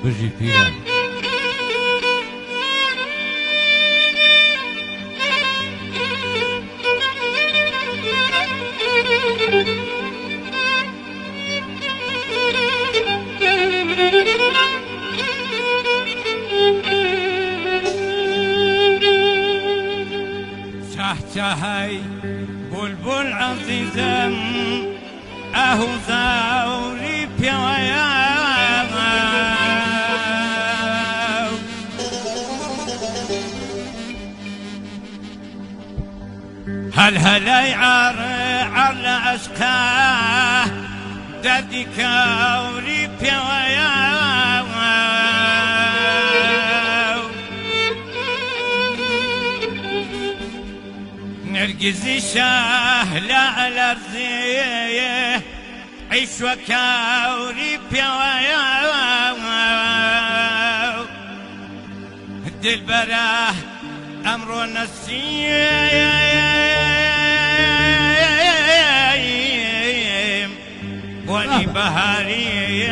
بژی پیران شهي بلبل عزيزم اهو زوري بيويا هل هلاي على اشقاه ددي كوري بيويا نرجزي شهلة على رزيه عيش وكاوري بيويا الدلبرة أمر نسيم ولي بهاري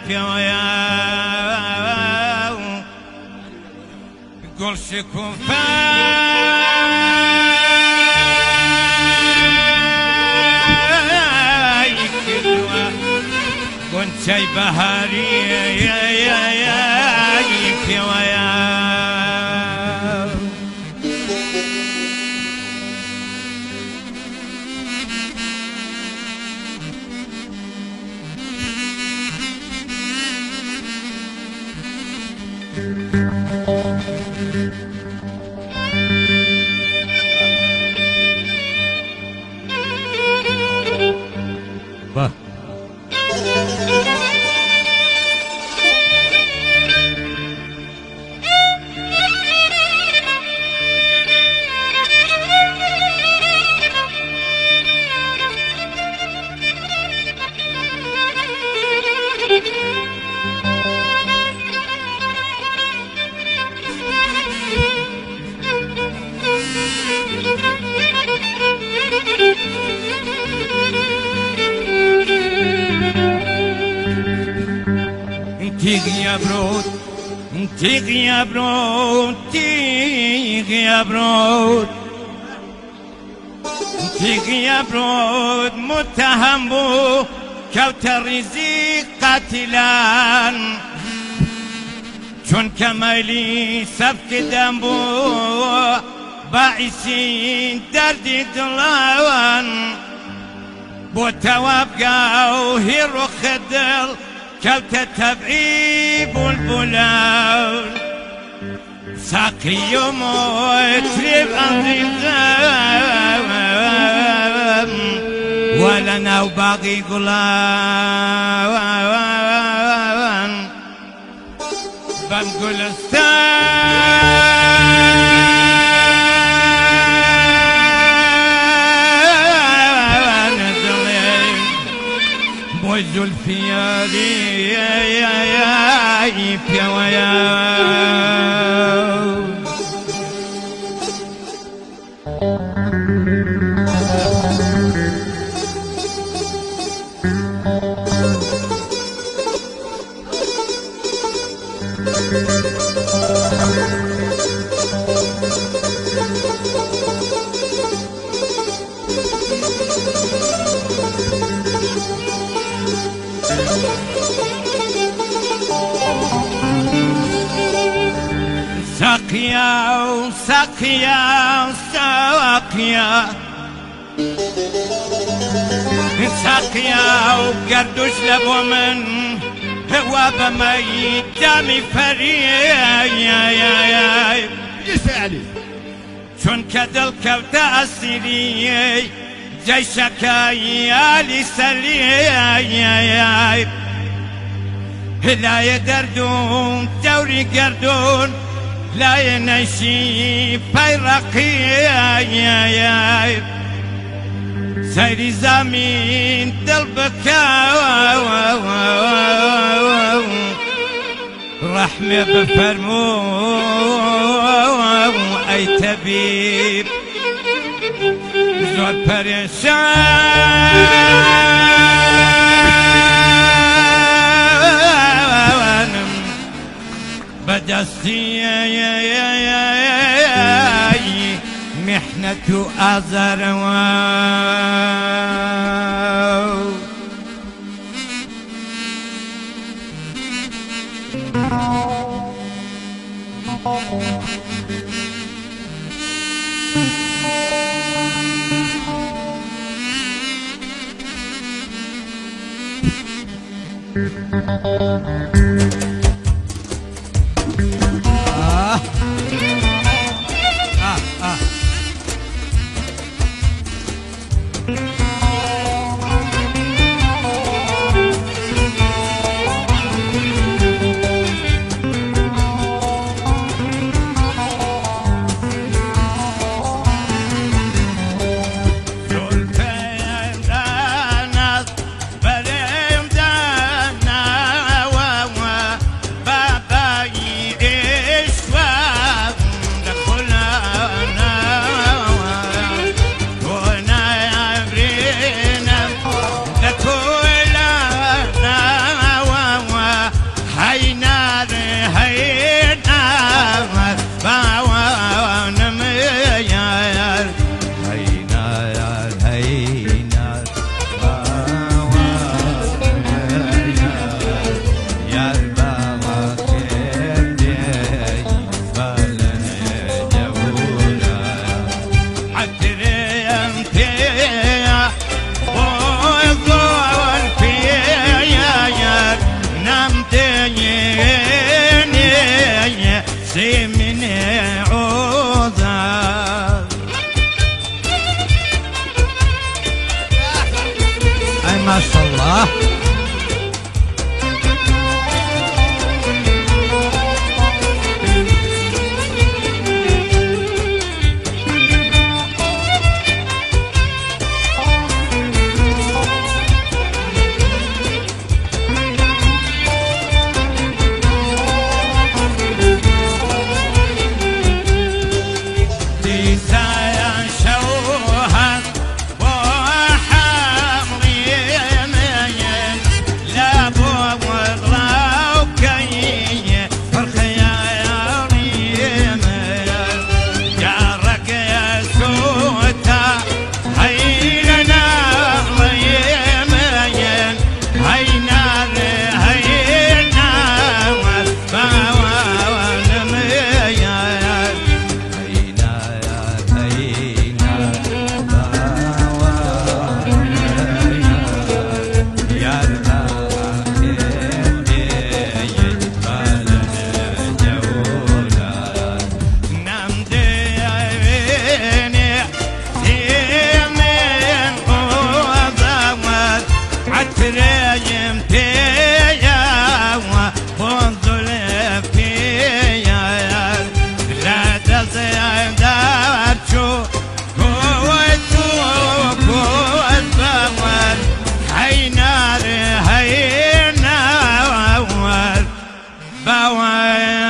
بيويا قول شكون شي بهاري بيويا با تيغ يا برود تيغ يا برود تيغ يا برود تيغ يا برود متهم بو كوتر رزق قاتلان چون كمالي سبك دمبو باعثين درد دلان بو توابقا وهي رخ الدل كوت تبعيب البلال ساقي يوم وتريب عظيم ولا ناو باقي قلان بنقول زلفي يا بيويا ساقيا وساقيا وساقيا ساقيا وقردوش لبو من هو بميت دمي فريا يسألي شون كدل كوت أسيري جيشك يا لسلي لا يدردون دوري قردون لا ينشي فيرقي سيري زمين دلبكا رحمة بفرمو أي طبيب زود پریشان دستي محنة أزر ما شاء الله. Bow